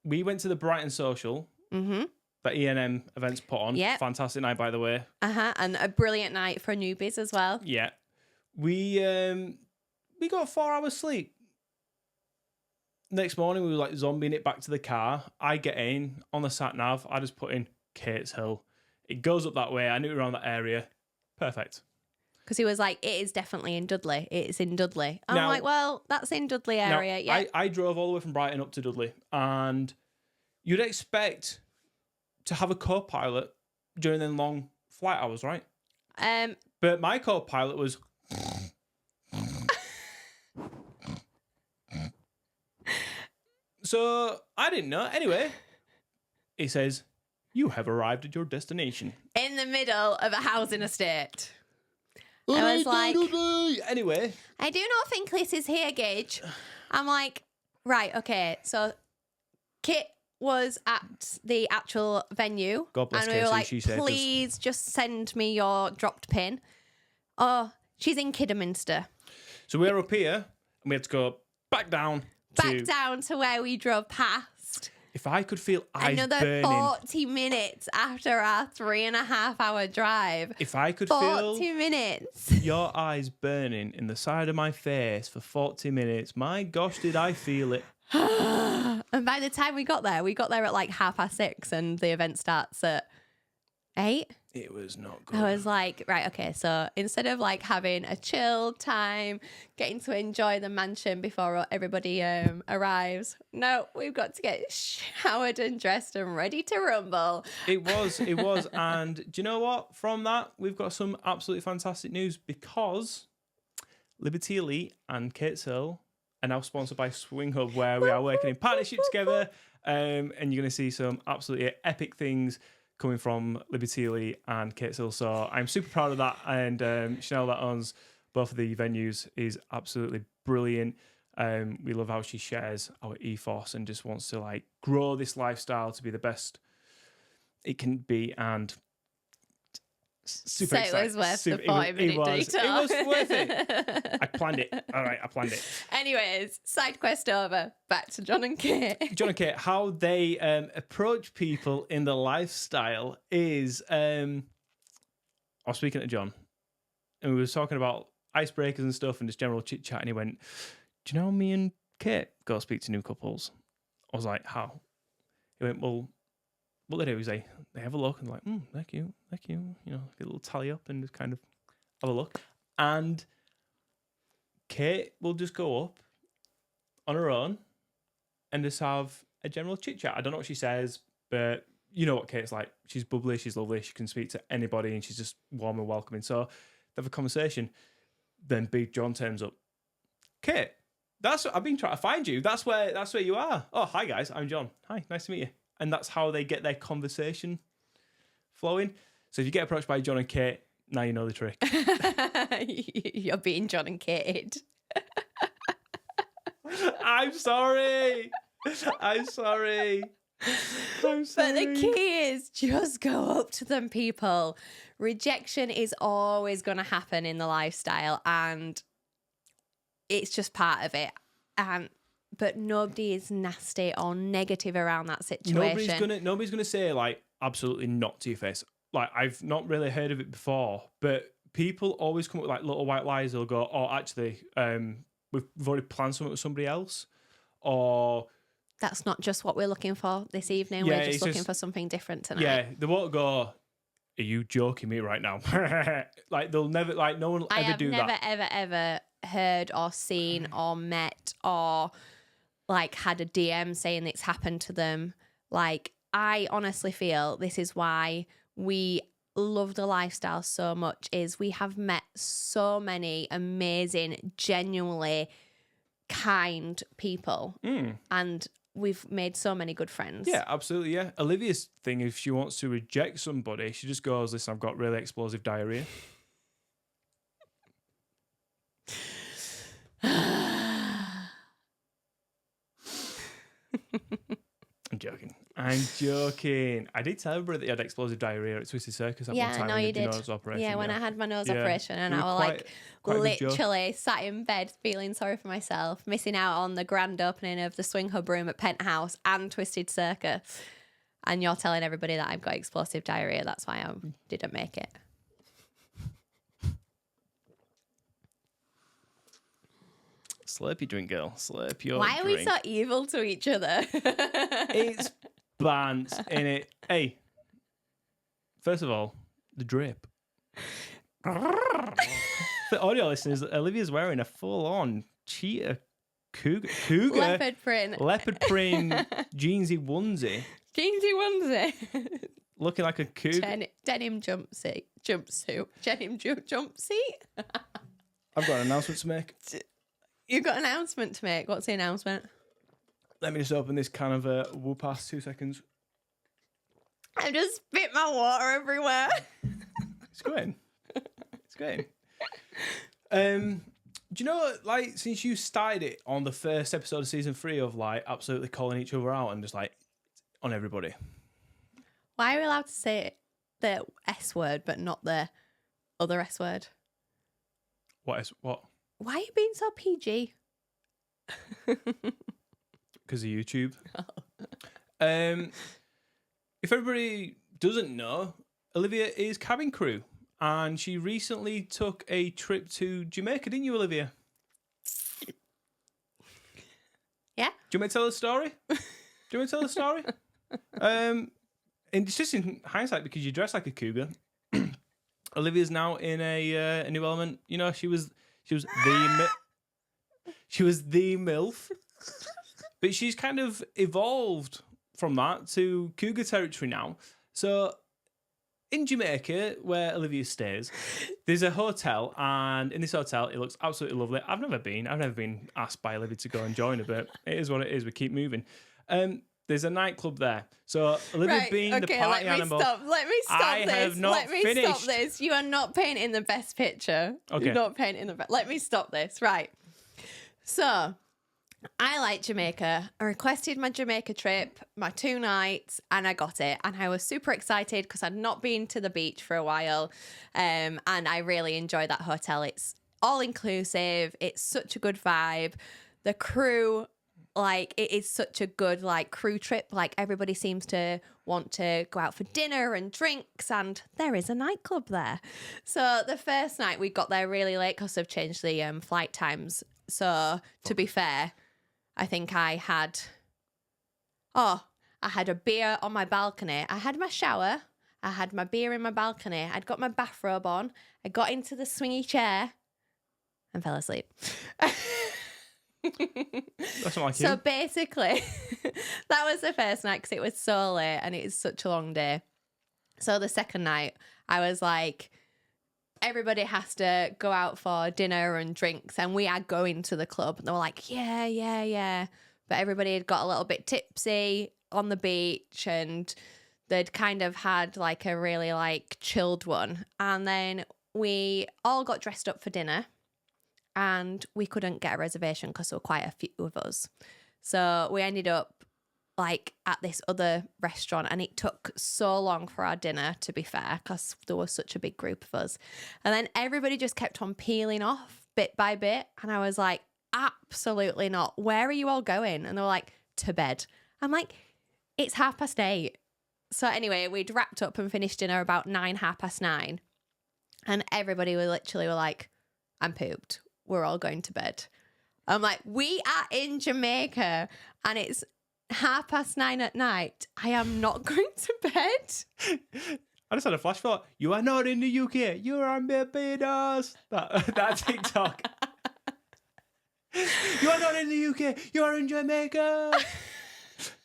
We went to the Brighton Social that E&M events put on. Yeah. Fantastic night, by the way. And a brilliant night for newbies as well. Yeah. We got 4 hours sleep. Next morning, we were like zombieing it back to the car. I get in on the sat nav. I just put in Cateshill. It goes up that way. I knew we were around that area. Perfect. Because he was like, it is definitely in Dudley. It's in Dudley. I'm like, well, that's in Dudley area. Yeah. I drove all the way from Brighton up to Dudley. And you'd expect to have a co-pilot during the long flight hours, right? But my co-pilot was... So I didn't know. Anyway, he says, you have arrived at your destination. In the middle of a housing estate. I was like, anyway. I do not think this is here, Gage. I'm like, right, okay. So Kit was at the actual venue. God bless and we were like, she saved please just send me your dropped pin. Oh, she's in Kidderminster. So we're up here and we had to go back down to where we drove past. If I could feel eyes another burning. 40 minutes after our 3.5 hour drive. If I could 40 minutes. Your eyes burning in the side of my face for 40 minutes, my gosh, did I feel it. And by the time we got there at like 6:30 and the event starts at 8. It was not good. I was like, right, okay, so instead of like having a chill time, getting to enjoy the mansion before everybody arrives, no, we've got to get showered and dressed and ready to rumble. It was. And do you know what? From that, we've got some absolutely fantastic news because Liberty Elite and Cateshill are now sponsored by Swing Hub, where we are working in partnership together. And you're going to see some absolutely epic things coming from Liberty Elite and Cateshill. So I'm super proud of that. And Chanel, that owns both of the venues, is absolutely brilliant. We love how she shares our ethos and just wants to like grow this lifestyle to be the best it can be. And super so excited. It was worth the 5-minute detour. It was worth it. I planned it. All right, I planned it. Anyways, side quest over. Back to John and Kate. John and Kate, how they approach people in the lifestyle is... I was speaking to John, and we were talking about icebreakers and stuff and just general chit-chat, and he went, do you know me and Kate go speak to new couples? I was like, how? He went, well, what they do is they have a look and like, thank you, you know, get a little tally up and just kind of have a look. And Kate will just go up on her own and just have a general chit chat. I don't know what she says, but you know what Kate's like. She's bubbly, she's lovely, she can speak to anybody, and she's just warm and welcoming. So they have a conversation. Then Big John turns up. Kate, I've been trying to find you. That's where you are. Oh, hi guys, I'm John. Hi, nice to meet you. And that's how they get their conversation flowing. So if you get approached by John and Kate, now you know the trick. You're being John and Kate. I'm sorry. But the key is just go up to them, people. Rejection is always going to happen in the lifestyle, and it's just part of it. But nobody is nasty or negative around that situation. Nobody's gonna say like absolutely not to your face. Like I've not really heard of it before, but people always come up with like little white lies. They'll go, "Oh, actually, we've already planned something with somebody else," or that's not just what we're looking for this evening. Yeah, we're just looking for something different tonight. Yeah, they won't go, "Are you joking me right now?" Like they'll never, like no one will ever do that. I have never, ever heard or seen or met or like had a DM saying it's happened to them. Like I honestly feel this is why we love the lifestyle so much is we have met so many amazing, genuinely kind people. And we've made so many good friends. Yeah, absolutely, yeah. Olivia's thing, if she wants to reject somebody, she just goes, listen, I've got really explosive diarrhea. I'm joking. I did tell everybody that you had explosive diarrhea at Twisted Circus at one time. Yeah, no, you did. Nose operation, yeah, when I had my nose operation, and I was like, literally sat in bed feeling sorry for myself, missing out on the grand opening of the Swing Hub Room at Penthouse and Twisted Circus. And you're telling everybody that I've got explosive diarrhea. That's why I didn't make it. Slurp your drink, girl. Slurp your Why drink. are we so evil to each other? It's bants in it. Hey, first of all, the drip. For audio listeners, Olivia's wearing a full-on cheetah cougar leopard print jeansy onesie. Jeansy onesie. Looking like a cougar. Denim jumpsuit. Denim jumpsuit. I've got an announcement to make. You've got an announcement to make. What's the announcement? Let me just open this can of whoop-ass 2 seconds. I've just spit my water everywhere. It's going. It's going. Do you know, like, since you started it on the first episode of season 3 of, like, absolutely calling each other out and just, like, on everybody. Why are we allowed to say the S word but not the other S word? What? Why are you being so PG? Because of YouTube. If everybody doesn't know, Olivia is cabin crew, and she recently took a trip to Jamaica, didn't you, Olivia? Yeah. Do you want me to tell the story? And it's just in hindsight because you dress like a cougar. Olivia's now in a new element. You know, she was the MILF, but she's kind of evolved from that to cougar territory now. So in Jamaica, where Olivia stays, there's a hotel, and in this hotel, it looks absolutely lovely. I've never been asked by Olivia to go and join her, but it is what it is. We keep moving. There's a nightclub there. So Olivia being the party animal. Let me stop this. You are not painting the best picture. Okay. You're not painting the best. Let me stop this. Right. So I like Jamaica. I requested my Jamaica trip, my 2 nights, and I got it. And I was super excited because I'd not been to the beach for a while. And I really enjoyed that hotel. It's all inclusive. It's such a good vibe. The crew, like, it is such a good, like, crew trip. Like, everybody seems to want to go out for dinner and drinks, and there is a nightclub there. So the first night we got there really late because they've changed the flight times. So to be fair, I think I had a beer on my balcony. I had my shower. I had my beer in my balcony. I'd got my bathrobe on. I got into the swingy chair and fell asleep. That's not like so you. Basically, that was the first night because it was so late and it is such a long day. So the second night, I was like, everybody has to go out for dinner and drinks, and we are going to the club. And they were like, yeah. But everybody had got a little bit tipsy on the beach, and they'd kind of had like a really like chilled one. And then we all got dressed up for dinner. And we couldn't get a reservation because there were quite a few of us. So we ended up like at this other restaurant, and it took so long for our dinner, to be fair, because there was such a big group of us. And then everybody just kept on peeling off bit by bit. And I was like, absolutely not. Where are you all going? And they were like, to bed. I'm like, it's 8:30. So anyway, we'd wrapped up and finished dinner about 9:30. And everybody were like, I'm pooped. We're all going to bed. I'm like, we are in Jamaica and it's 9:30 at night. I am not going to bed. I just had a flash thought. You are not in the UK. You are in Barbados. That TikTok. You are not in the UK. You are in Jamaica.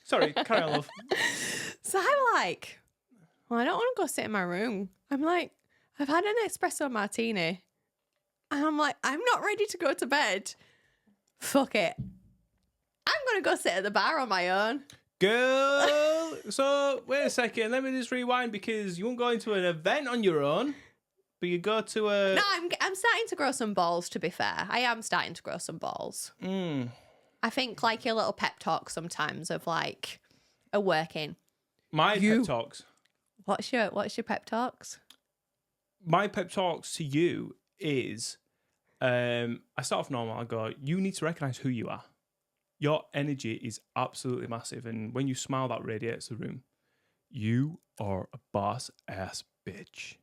Sorry, carry on, love. So I'm like, well, I don't want to go sit in my room. I'm like, I've had an espresso martini. And I'm like, I'm not ready to go to bed. Fuck it. I'm going to go sit at the bar on my own. Girl, so wait a second. Let me just rewind, because you won't go into an event on your own, but you go to a... No, I'm starting to grow some balls, to be fair. I am starting to grow some balls. I think like your little pep talk sometimes of like a working. My pep talks. What's your pep talks? My pep talks to you is, I start off normal. I go, you need to recognize who you are. Your energy is absolutely massive, and when you smile, that radiates the room. You are a boss ass bitch.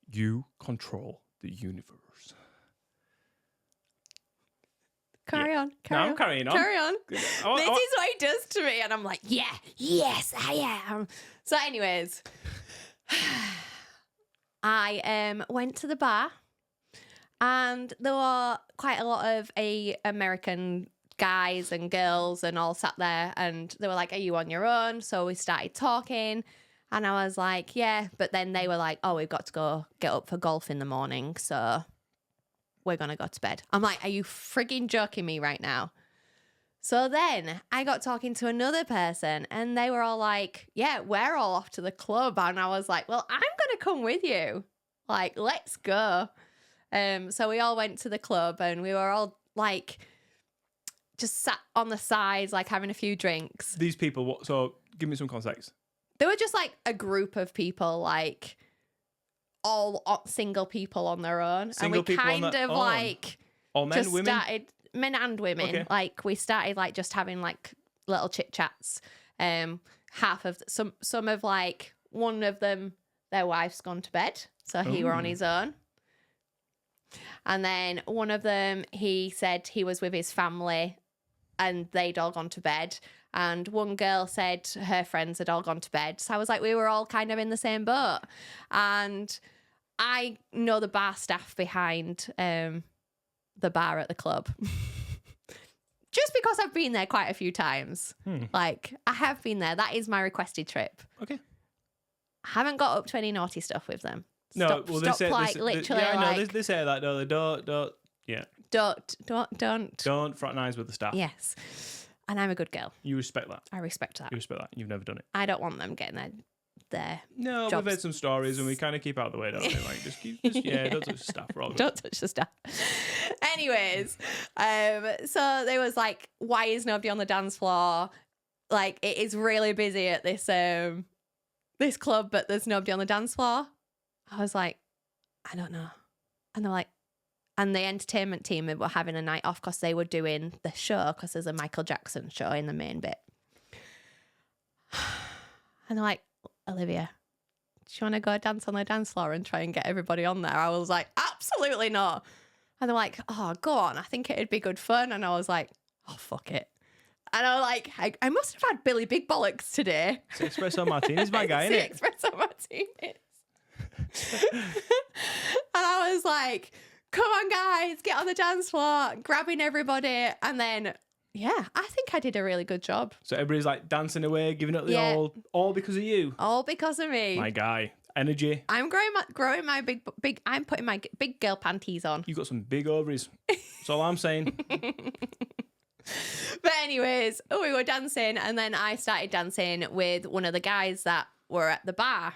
You control the universe. Carry on. I'm carrying on. Carry on. This is what he does to me, and I'm like, yes, I am. So, anyways, I went to the bar, and there were quite a lot of American guys and girls and all sat there, and they were like, are you on your own? So we started talking, and I was like, yeah, but then they were like, oh, we've got to go get up for golf in the morning, so we're gonna go to bed. I'm like, are you frigging joking me right now? So then I got talking to another person, and they were all like, yeah, we're all off to the club. And I was like, well, I'm gonna come with you, like, let's go. So we all went to the club, and we were all like just sat on the sides, like having a few drinks. These people, so give me some context. They were just like a group of people, like all single people on their own. Single and we kind of like all men, just women? started, men and women. Okay. Like we started like just having like little chit chats. Half of some of like one of them, their wife's gone to bed, so he were on his own. And then one of them, he said he was with his family and they'd all gone to bed. And one girl said her friends had all gone to bed. So I was like, we were all kind of in the same boat. And I know the bar staff behind the bar at the club. Just because I've been there quite a few times. Like, I have been there. That is my requested trip. Okay. I haven't got up to any naughty stuff with them. No, well, they say literally. Yeah, I know. They say that, though. Don't. Yeah. Don't fraternize with the staff. Yes. And I'm a good girl. You respect that. I respect that. You respect that. You've never done it. I don't want them getting their No, jobs. we've heard some stories, and we kind of keep out of the way, don't we? Like, don't touch the staff. Don't touch the stuff. Anyways, so there was like, why is nobody on the dance floor? Like, it is really busy at this this club, but there's nobody on the dance floor. I was like, I don't know. And they're like, and the entertainment team were having a night off because they were doing the show, because there's a Michael Jackson show in the main bit. And they're like, Olivia, do you want to go dance on the dance floor and try and get everybody on there? I was like, absolutely not. And they're like, oh, go on. I think it'd be good fun. And I was like, oh, fuck it. And I was like, I must have had Billy Big Bollocks today. It's espresso martinis, my guy, isn't it? Espresso martinis. And I was like, come on, guys, get on the dance floor, grabbing everybody. And then, yeah, I think I did a really good job. So everybody's like dancing away, giving it the all because of you. All because of me. My guy. Energy. I'm growing my big, I'm putting my big girl panties on. You got some big ovaries. That's all I'm saying. But anyways, we were dancing, and then I started dancing with one of the guys that were at the bar.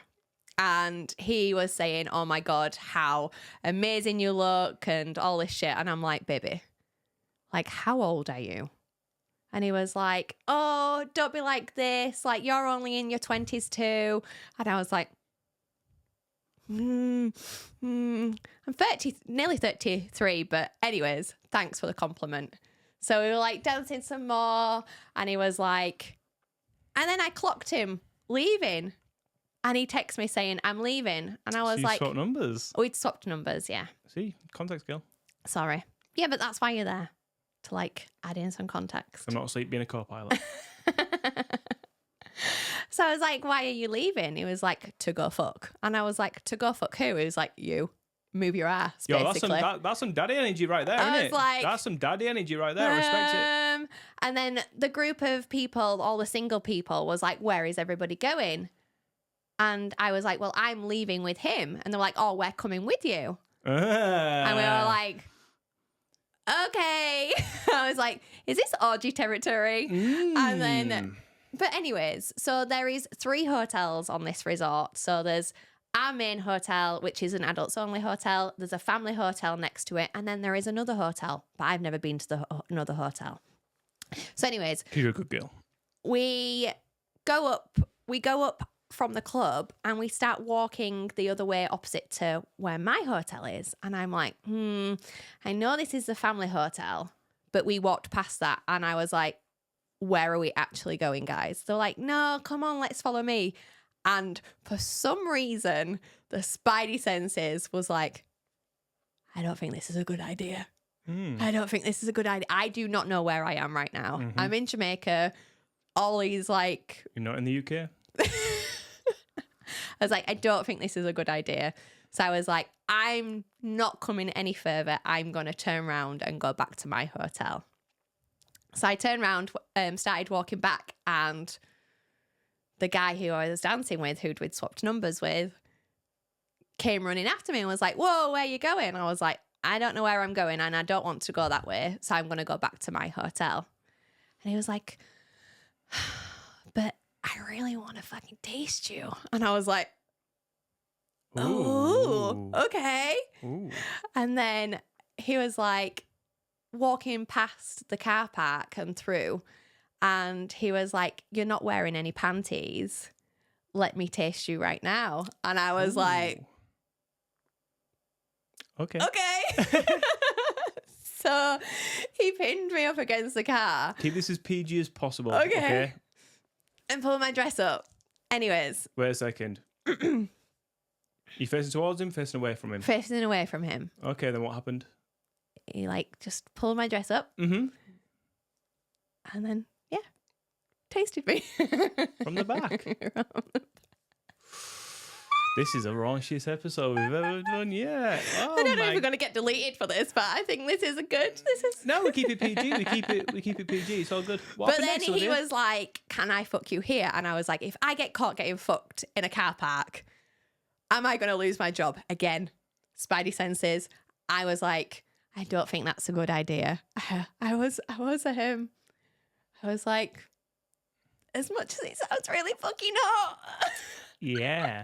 And he was saying, oh my God, how amazing you look and all this shit. And I'm like, baby, like, how old are you? And he was like, oh, don't be like this. Like, you're only in your 20s too. And I was like, I'm 30, nearly 33. But anyways, thanks for the compliment. So we were like dancing some more. And he was like, and then I clocked him leaving. And he texted me saying, I'm leaving. And I was like... swapped numbers? We'd swapped numbers, yeah. See, context, girl. Sorry. Yeah, but that's why you're there. To, like, add in some context. I'm not asleep being a co-pilot. So I was like, why are you leaving? He was like, to go fuck. And I was like, to go fuck who? He was like, you. Move your ass, basically. That's some daddy energy right there, isn't it? Like, that's some daddy energy right there. Respect it. And then the group of people, all the single people, was like, where is everybody going? And I was like, well, I'm leaving with him. And they were like, oh, we're coming with you. And we were like, okay. I was like, is this orgy territory? And then, but anyways, so there is 3 hotels on this resort. So there's our main hotel, which is an adults only hotel. There's a family hotel next to it. And then there is another hotel, but I've never been to another hotel. So anyways. You're a good girl. We go up from the club and we start walking the other way opposite to where my hotel is. And I'm like, I know this is the family hotel, but we walked past that and I was like, where are we actually going, guys? They're like, no, come on, let's follow me. And for some reason, the spidey senses was like, I don't think this is a good idea. I don't think this is a good idea. I do not know where I am right now. I'm in Jamaica. Ollie's like... You're not in the UK? I was like, I don't think this is a good idea. So I was like, I'm not coming any further. I'm going to turn around and go back to my hotel. So I turned around, started walking back, and the guy who I was dancing with, who we'd swapped numbers with, came running after me and was like, whoa, where are you going? I was like, I don't know where I'm going and I don't want to go that way. So I'm going to go back to my hotel. And he was like, but I really want to fucking taste you. And I was like, oh, okay. Ooh. And then he was like walking past the car park and through, and he was like, you're not wearing any panties. Let me taste you right now. And I was like, okay. So he pinned me up against the car. Keep this as PG as possible. Okay. And pulled my dress up. Anyways. Wait a second. You facing towards him, facing away from him? Facing away from him. Okay, then what happened? He like just pulled my dress up. And then, yeah, tasted me. From the back. This is the raunchiest episode we've ever done yet. Oh, I don't know if we're going to get deleted for this, but I think this is a good. No, we keep it PG. We keep it PG. It's all good. But then he was like, "Can I fuck you here?" And I was like, "If I get caught getting fucked in a car park, am I going to lose my job again?" Spidey senses. I was like, "I don't think that's a good idea." I was like, as much as it sounds really fucking hot. Yeah.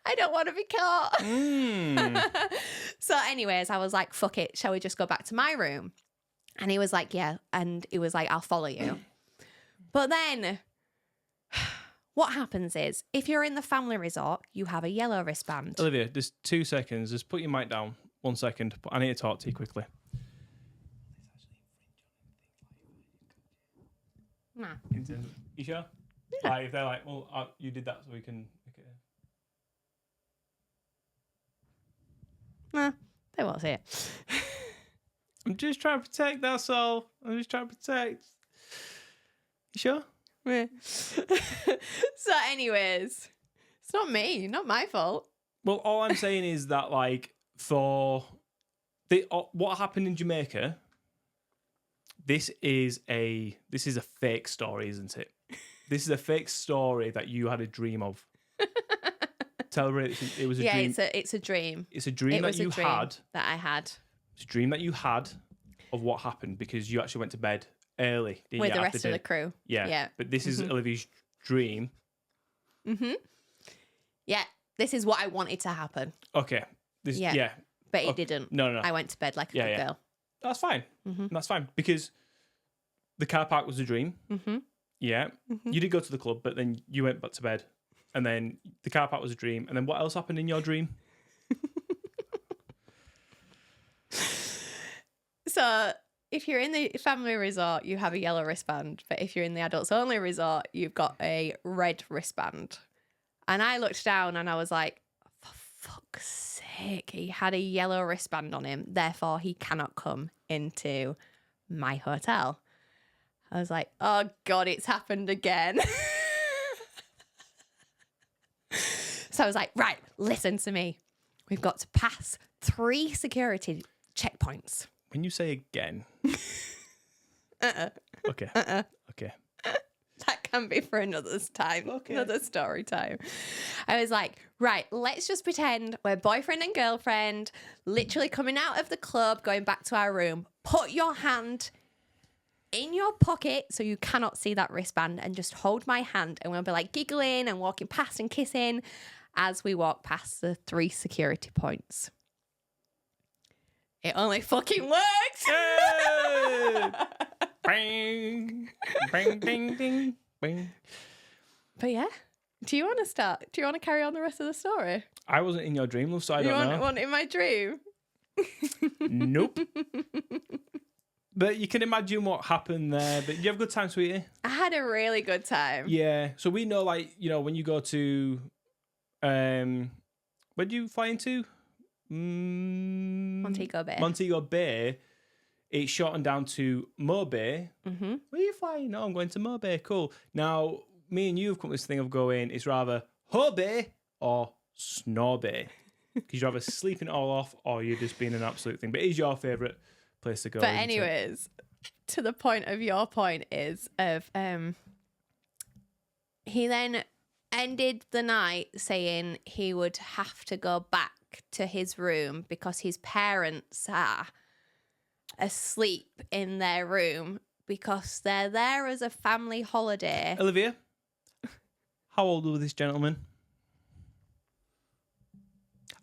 I don't want to be caught. So anyways, I was like, fuck it. Shall we just go back to my room? And he was like, yeah. And he was like, I'll follow you. But then what happens is if you're in the family resort, you have a yellow wristband. Olivia, just 2 seconds. Just put your mic down. 1 second. I need to talk to you quickly. Nah. You sure? Yeah. Like, if they're like, well, you did that so we can... Nah, they won't see it. I'm just trying to protect, that's all. I'm just trying to protect. You sure? Yeah. So anyways, it's not me, not my fault. Well, all I'm saying is that, like, for what happened in Jamaica, this is a fake story, isn't it? This is a fake story that you had a dream of. Tell her it was a dream. Yeah, it's a dream. It's a dream that you had. That I had. It's a dream that you had of what happened because you actually went to bed early. With the rest of the crew. Yeah. But this is Olivia's dream. Yeah, this is what I wanted to happen. Okay. Yeah. But it didn't. No. I went to bed like a good girl. That's fine. That's fine because the car park was a dream. Yeah. You did go to the club, but then you went back to bed. And then the car park was a dream. And then what else happened in your dream? So if you're in the family resort, you have a yellow wristband. But if you're in the adults only resort, you've got a red wristband. And I looked down and I was like, for fuck's sake, he had a yellow wristband on him. Therefore, he cannot come into my hotel. I was like, oh God, it's happened again. So I was like, right, listen to me. We've got to pass 3 security checkpoints. When you say again. Okay. Okay. That can be for another time, Okay. another story time. I was like, right, let's just pretend we're boyfriend and girlfriend, literally coming out of the club, going back to our room. Put your hand in your pocket so you cannot see that wristband and just hold my hand. And we'll be like giggling and walking past and kissing as we walk past the 3 security points. It only fucking worked. Hey! Bang, bang, ding, ding, bang. But yeah, do you want to start? Do you want to carry on the rest of the story? I wasn't in your dream, love, so I don't know. You want in my dream? Nope. But you can imagine what happened there. But did you have a good time, sweetie? I had a really good time. Yeah. So we know, like, you know, when you go to, where do you fly into? Montego Bay. Montego Bay. It's shortened down to Mo Bay. Mm-hmm. Where are you flying? No, I'm going to Mo Bay. Cool. Now, me and you have come to this thing of going, it's rather Ho Bay or Snore Bay. Because you're either sleeping it all off or you're just being an absolute thing. But it is your favourite place to go. But anyways, to the point of your point is of he then ended the night saying he would have to go back to his room because his parents are asleep in their room because they're there as a family holiday. Olivia, how old was this gentleman?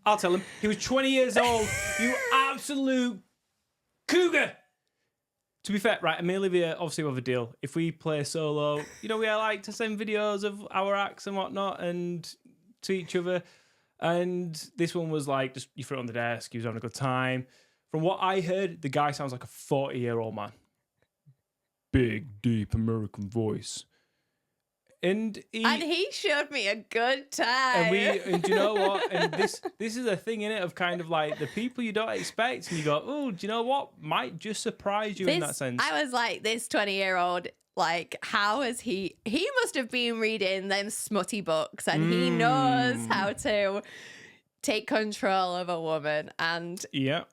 I'll tell him. He was 20 years old. You absolute cougar. To be fair, right, and me and Olivia obviously have a deal. If we play solo, you know, we like to send videos of our acts and whatnot and to each other. And this one was like, just you threw it on the desk. He was having a good time. From what I heard, the guy sounds like a 40-year-old man. Big, deep American voice. And he showed me a good time. And do you know what? And this is a thing in it of kind of like the people you don't expect, and you go, oh, do you know what? Might just surprise you in that sense. I was like, this 20-year-old, like, how is he? He must have been reading them smutty books, and he knows how to take control of a woman. And yeah.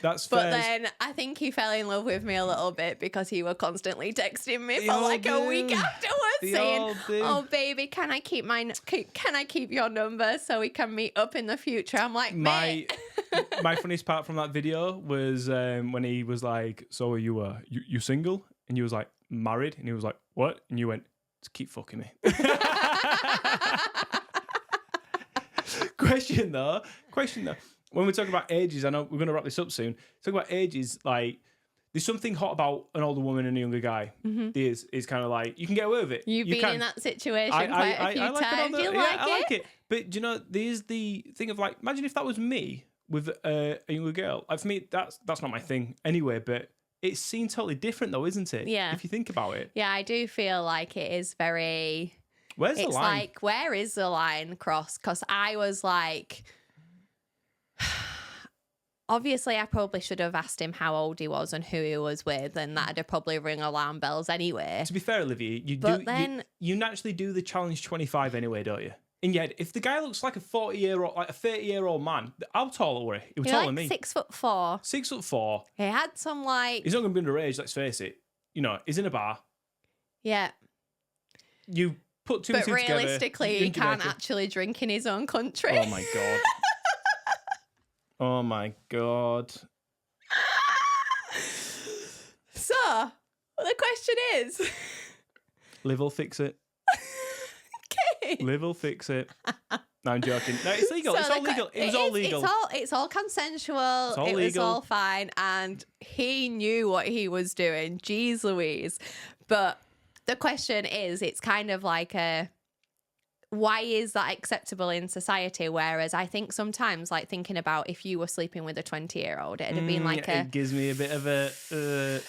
That's fair. But fair. then I think he fell in love with me a little bit because he was constantly texting me for like a week afterwards saying, "Oh baby, can I keep your number so we can meet up in the future?" I'm like, my funniest part from that video was when he was like, "So are you single?" And you was like, "Married," and he was like, "What?" And you went, "Just keep fucking me." Question though. When we're talking about ages, I know we're going to wrap this up soon. Talk about ages, like there's something hot about an older woman and a younger guy. Mm-hmm. It's kind of like you can get away with it. You've been in that situation quite a few times. I like it. But do you know, there's the thing of like, imagine if that was me with a younger girl. Like, for me, that's not my thing anyway. But it's seen totally different though, isn't it? Yeah. If you think about it. Yeah, I do feel like it is very. Where's the line? It's like, where is the line crossed? Because I was like. Obviously, I probably should have asked him how old he was and who he was with, and that'd have probably ring alarm bells anyway. To be fair, Olivia, you naturally do the challenge 25 anyway, don't you? In your head, if the guy looks like a 40-year-old, like a 30-year-old man, how tall are he? He was taller than me. 6'4". 6'4". He had some like. He's not going to be underage. Let's face it. You know, he's in a bar. Yeah. You put two and two together. But realistically, he can't actually drink in his own country. Oh my god. Oh my god. So, the question is... Liv will fix it. Okay. Liv will fix it. No, I'm joking. No, it's legal. So it's all legal. It was all legal. It's all consensual. It was all fine. And he knew what he was doing. Jeez Louise. But the question is, it's kind of like a... Why is that acceptable in society? Whereas I think sometimes, like, thinking about if you were sleeping with a 20-year-old, it'd have been like It gives me a bit of a...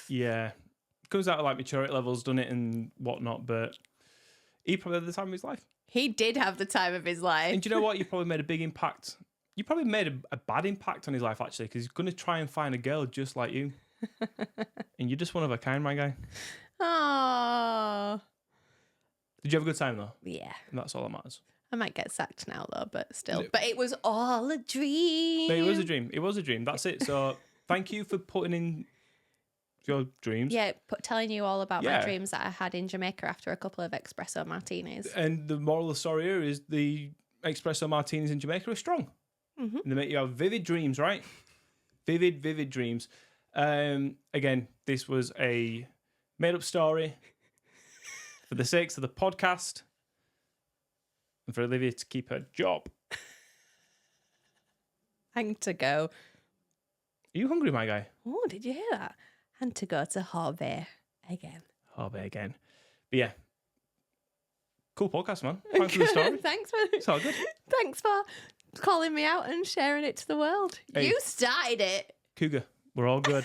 yeah. It comes out of, like, maturity levels, done it and whatnot, but he probably had the time of his life. He did have the time of his life. And do you know what? You probably made a big impact. You probably made a bad impact on his life, actually, because he's going to try and find a girl just like you. And you're just one of a kind, my guy. Oh. Did you have a good time, though? Yeah. And that's all that matters. I might get sacked now, though, but still. But it was all a dream. No, it was a dream. It was a dream. That's it. So thank you for putting in your dreams. Yeah, telling you all about my dreams that I had in Jamaica after a couple of espresso martinis. And the moral of the story here is the espresso martinis in Jamaica are strong. And they make you have vivid dreams, right? Vivid dreams. Again, this was a made-up story for the sakes of the podcast and for Olivia to keep her job. And to go. Are you hungry, my guy? Oh, did you hear that? And to go to Harvey again. But yeah. Cool podcast, man. Thanks for the story. It's all good. Thanks for calling me out and sharing it to the world. Hey. You started it. Cougar, we're all good.